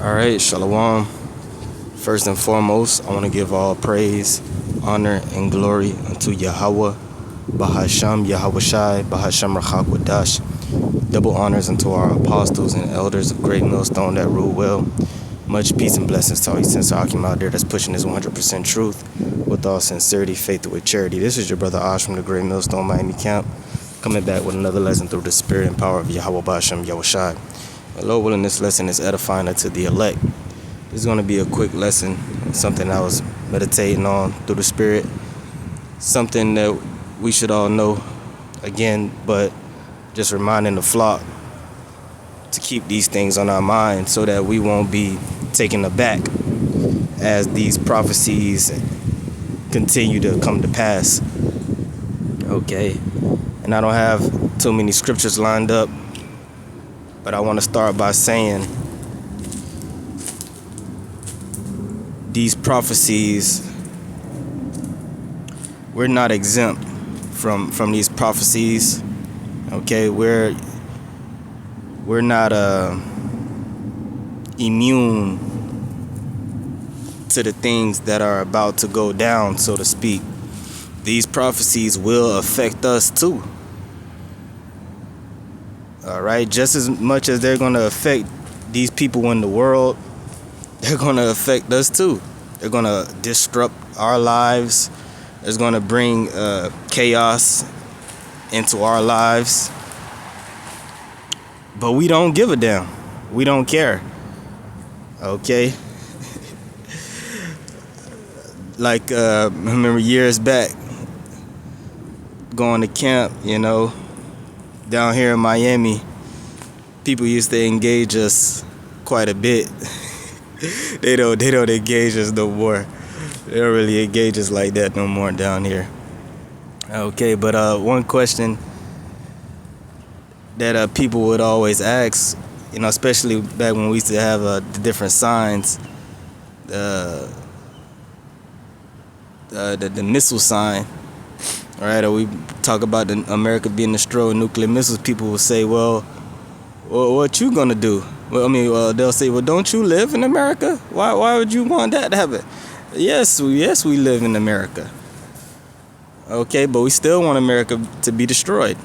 All right, Shalom. First and foremost, I want to give all praise, honor, and glory unto Yahweh, Bahasham Yahweh Shai, Bahasham Rachakwadash. Double honors unto our apostles and elders of Great Millstone that rule well. Much peace and blessings to all you sincere Akim out there that's pushing this 100% truth with all sincerity, faith, with charity. This is your brother Ash from the Great Millstone Miami Camp, coming back with another lesson through the spirit and power of Yahweh Bahasham Yahweh Shai. Lord willing, this lesson is edifying unto the elect. This is going to be a quick lesson, something I was meditating on through the Spirit, something that we should all know again, but just reminding the flock to keep these things on our mind so that we won't be taken aback as these prophecies continue to come to pass. Okay, and I don't have too many scriptures lined up, but I want to start by saying these prophecies, we're not exempt from these prophecies. Okay, we're not immune to the things that are about to go down, so to speak. These prophecies will affect us too. All right, just as much as they're going to affect these people in the world, they're going to affect us too. They're going to disrupt our lives. It's going to bring chaos into our lives. But we don't give a damn. We don't care. Okay? Like, remember years back, going to camp, down here in Miami, people used to engage us quite a bit. They don't engage us no more. They don't really engage us like that no more down here. Okay, but one question that people would always ask, especially back when we used to have the different signs, the missile sign, right? Or we talk about America being destroyed with nuclear missiles. People will say, well, what you gonna do? Well, they'll say, well, don't you live in America? Why would you want that to happen? Yes, we live in America. Okay, but we still want America to be destroyed.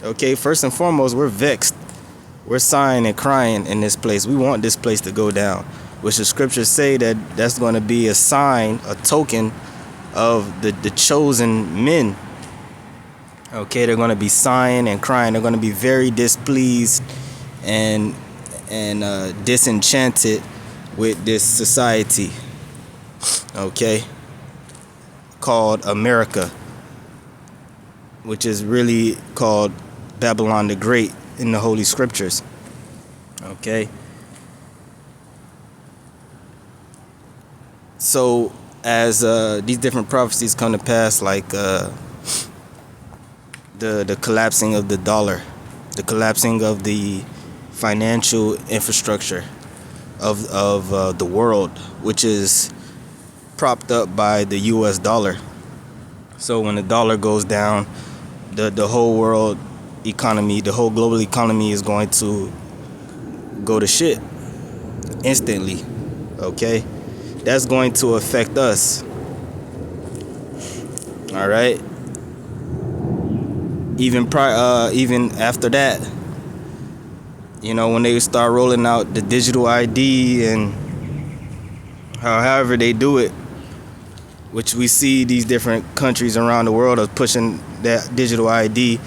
Okay, first and foremost, we're vexed. We're sighing and crying in this place. We want this place to go down, which the scriptures say that's going to be a sign, a token of the chosen men. Okay, they're going to be sighing and crying. They're going to be very displeased and disenchanted with this society, okay, called America, which is really called Babylon the Great in the Holy Scriptures. Okay, so as these different prophecies come to pass, like the collapsing of the dollar, the collapsing of the financial infrastructure of the world, which is propped up by the US dollar. So when the dollar goes down, the whole world economy, the whole global economy is going to go to shit instantly. Okay, that's going to affect us. All right, even after that, when they start rolling out the digital ID and however they do it, which we see these different countries around the world are pushing that digital ID,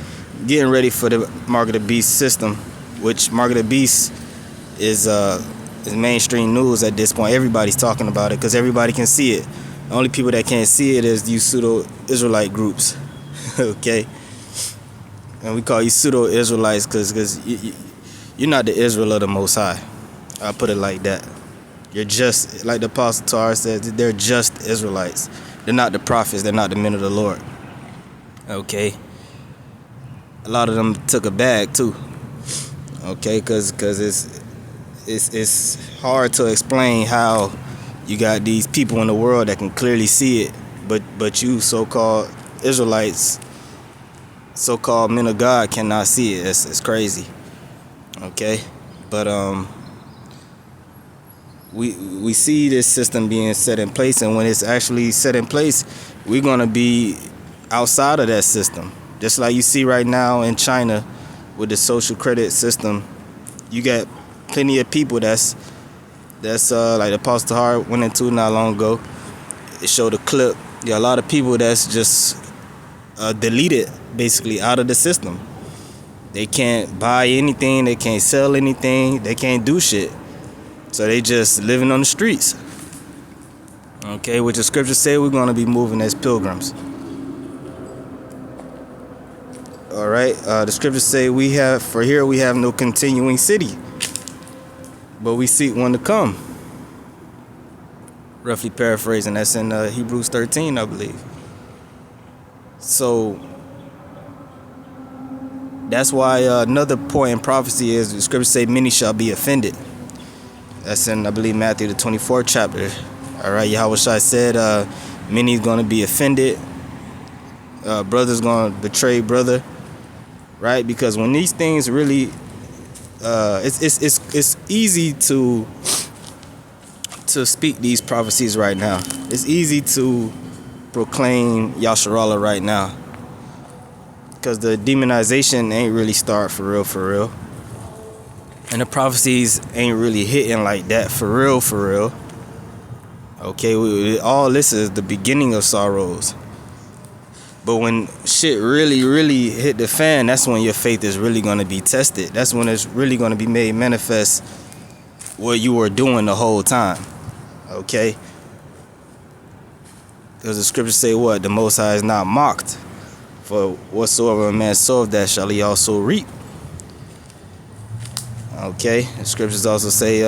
getting ready for the Mark of the Beast system, which Mark of the Beast is mainstream news at this point. Everybody's talking about it because everybody can see it. The only people that can't see it is these pseudo-Israelite groups. Okay? And we call you pseudo-Israelites because you're not the Israel of the Most High. I'll put it like that. You're just, like the Apostle Tar says, they're just Israelites. They're not the prophets. They're not the men of the Lord. Okay? A lot of them took a bag too. Okay? Because it's hard to explain how you got these people in the world that can clearly see it, but you so-called Israelites, so-called men of God cannot see it. It's crazy. Okay? But we see this system being set in place, and when it's actually set in place, we're gonna be outside of that system. Just like you see right now in China with the social credit system, you got plenty of people that's like the Apostle Hart went into not long ago. It showed a clip. There are a lot of people that's just deleted basically out of the system. They can't buy anything, they can't sell anything, they can't do shit. So they just living on the streets. Okay, which the scriptures say we're gonna be moving as pilgrims. All right, the scriptures say we have no continuing city, but we seek one to come. Roughly paraphrasing, that's in Hebrews 13, I believe. So that's why another point in prophecy is the scriptures say many shall be offended. That's in, I believe, Matthew the 24th chapter. All right, Yahushua said many is going to be offended. Brother's going to betray brother. Right? Because when these things really, it's easy to speak these prophecies right now. It's easy to proclaim Yasharallah right now. Because the demonization ain't really start for real. And the prophecies ain't really hitting like that for real. Okay, all this is the beginning of sorrows. But when shit really hit the fan, that's when your faith is really going to be tested. That's when it's really going to be made manifest what you were doing the whole time. Okay? Because the scriptures say what? The Most High is not mocked. For whatsoever a man soweth, that shall he also reap. Okay? The scriptures also say,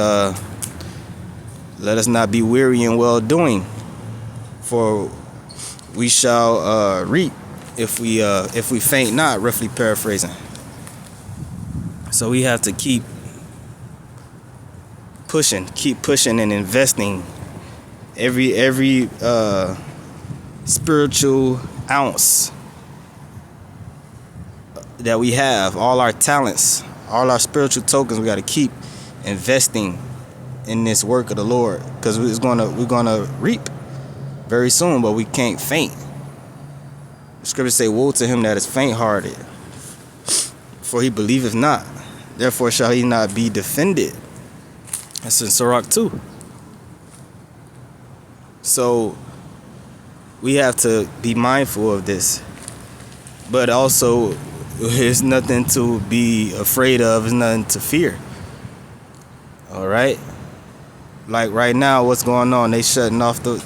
let us not be weary in well doing, for we shall reap if we faint not, roughly paraphrasing. So we have to keep pushing and investing every spiritual ounce that we have, all our talents, all our spiritual tokens. We got to keep investing in this work of the Lord, because we're gonna reap very soon, but we can't faint. The scriptures say, woe to him that is faint-hearted, for he believeth not, therefore shall he not be defended. That's in Sirach 2. So we have to be mindful of this, but also there's nothing to be afraid of, there's nothing to fear. All right, like right now, what's going on? They shutting off the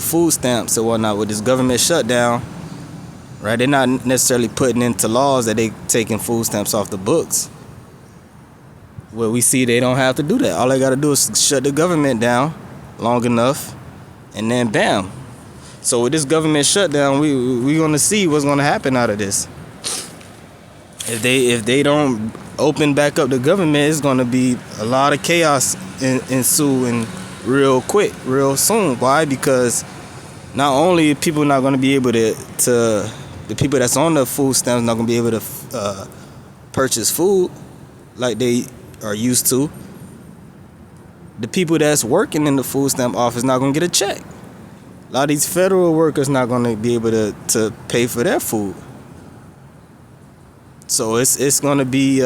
food stamps and whatnot with this government shutdown, right? They're not necessarily putting into laws that they taking food stamps off the books. Well, we see they don't have to do that. All they got to do is shut the government down long enough, and then bam. So with this government shutdown, we gonna see what's gonna happen out of this. If they don't open back up the government, it's gonna be a lot of chaos ensuing real quick, real soon. Why? Because not only people not going to be able to the people that's on the food stamps not going to be able to purchase food like they are used to. The people that's working in the food stamp office not going to get a check. A lot of these federal workers not going to be able to pay for their food. So it's going to be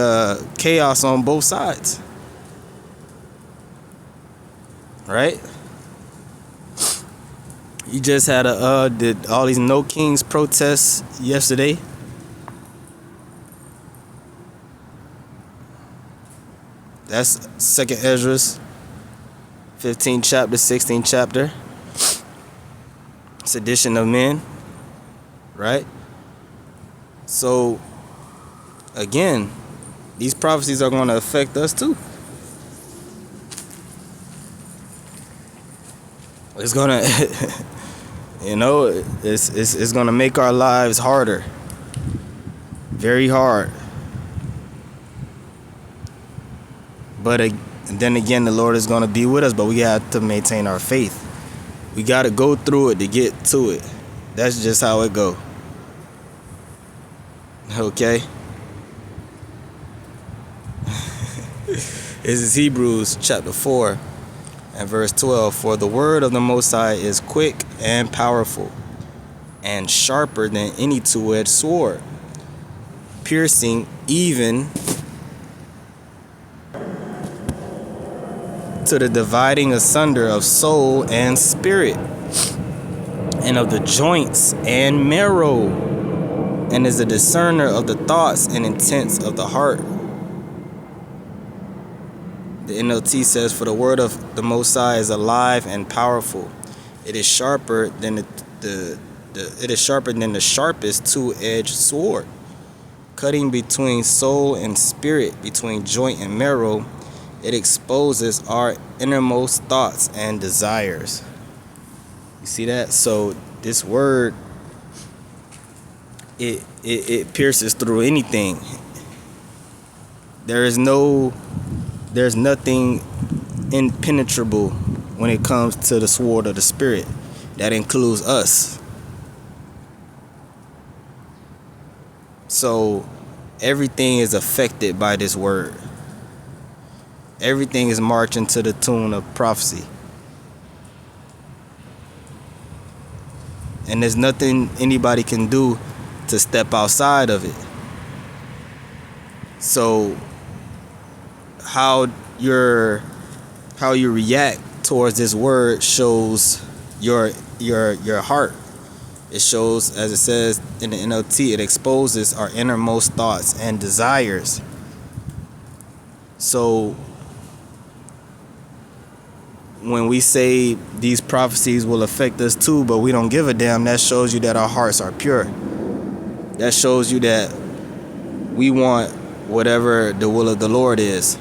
chaos on both sides. Right? You just had did all these No Kings protests yesterday. That's 2nd Esdras, 15th chapter, 16th chapter. Sedition of men. Right? So, again, these prophecies are going to affect us too. It's gonna, it's gonna make our lives harder, very hard. But then again, the Lord is gonna be with us, but we have to maintain our faith. We gotta go through it to get to it. That's just how it go. Okay. This is Hebrews chapter 4. And verse 12, for the word of the Most High is quick and powerful, and sharper than any two-edged sword, piercing even to the dividing asunder of soul and spirit, and of the joints and marrow, and is a discerner of the thoughts and intents of the heart. The NLT says, for the word of the Most High is alive and powerful. It is sharper than the sharpest two-edged sword, cutting between soul and spirit, between joint and marrow. It exposes our innermost thoughts and desires. You see that? So this word, it pierces through anything. There's nothing impenetrable when it comes to the sword of the spirit. That includes us. So everything is affected by this word. Everything is marching to the tune of prophecy. And there's nothing anybody can do to step outside of it. So how you react towards this word shows your heart. It shows, as it says in the NLT, it exposes our innermost thoughts and desires. So when we say these prophecies will affect us too, but we don't give a damn, that shows you that our hearts are pure. That shows you that we want whatever the will of the Lord is.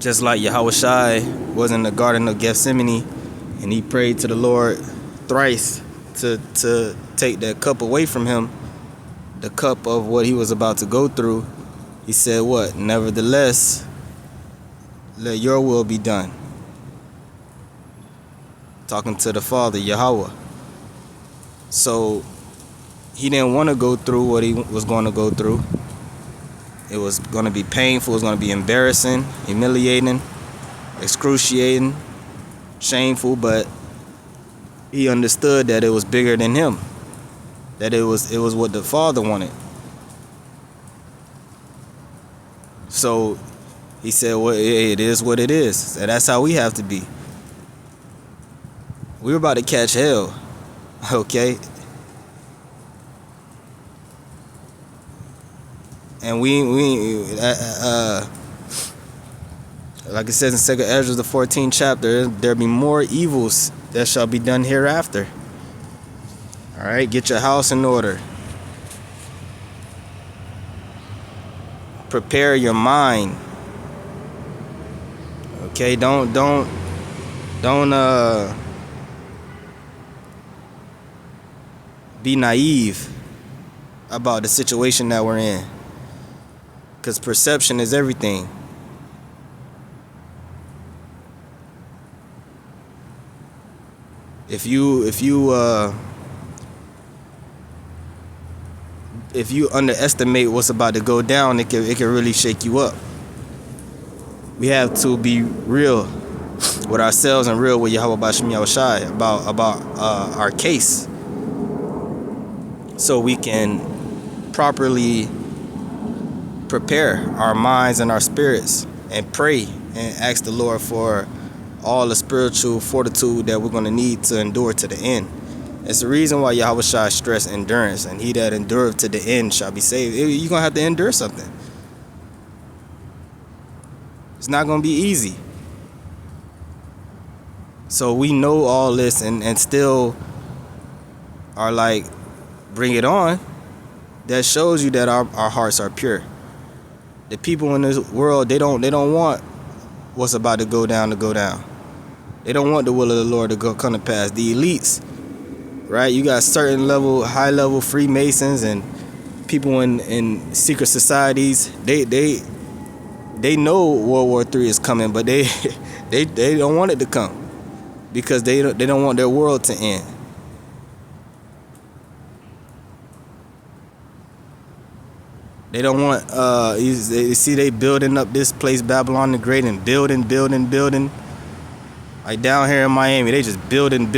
Just like Yahushua was in the Garden of Gethsemane and he prayed to the Lord thrice to take that cup away from him, the cup of what he was about to go through. He said what? Nevertheless, let your will be done. Talking to the Father, Yahweh. So he didn't want to go through what he was going to go through. It was going to be painful. It was going to be embarrassing, humiliating, excruciating, shameful. But he understood that it was bigger than him. That it was what the Father wanted. So he said, well, it is what it is. So that's how we have to be. We were about to catch hell. Okay? And like it says in 2 Ezra, the 14th chapter, there be more evils that shall be done hereafter. All right, get your house in order. Prepare your mind. Okay, don't be naive about the situation that we're in. Because perception is everything. If you underestimate what's about to go down, it can really shake you up. We have to be real with ourselves and real with Yahweh Bashim Yahushai about our case, so we can properly prepare our minds and our spirits and pray and ask the Lord for all the spiritual fortitude that we're going to need to endure to the end. It's the reason why Yahweh Shai stressed endurance, and he that endureth to the end shall be saved. You're going to have to endure something. It's not going to be easy. So we know all this and still are like, bring it on. That shows you that our hearts are pure. The people in this world, they don't want what's about to go down to go down. They don't want the will of the Lord to come to pass. The elites, right? You got certain level, high level Freemasons and people in secret societies. They know World War III is coming, but they don't want it to come because they don't want their world to end. They don't want. You see, they building up this place, Babylon the Great, and building. Like down here in Miami, they just building.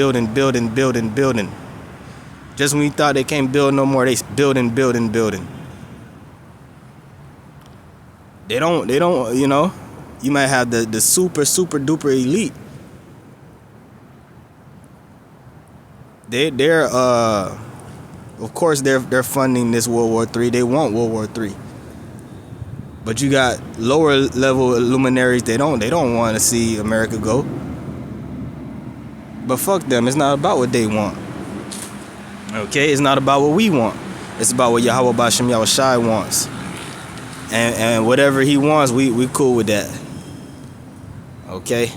Just when you thought they can't build no more, they building. They don't. You know, you might have the super duper elite. They're of course they're funding this World War III. They want World War III. But you got lower level luminaries. They don't want to see America go. But fuck them. It's not about what they want. Okay, it's not about what we want. It's about what Yahweh Bashem Yahushai wants. And whatever he wants, we cool with that. Okay.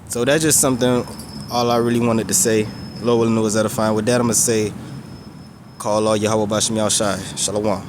So that's just something. All I really wanted to say. Lord willing, was edifying. With that, I'm gonna say, call all Yahweh Bashem Yahushai. Shalom.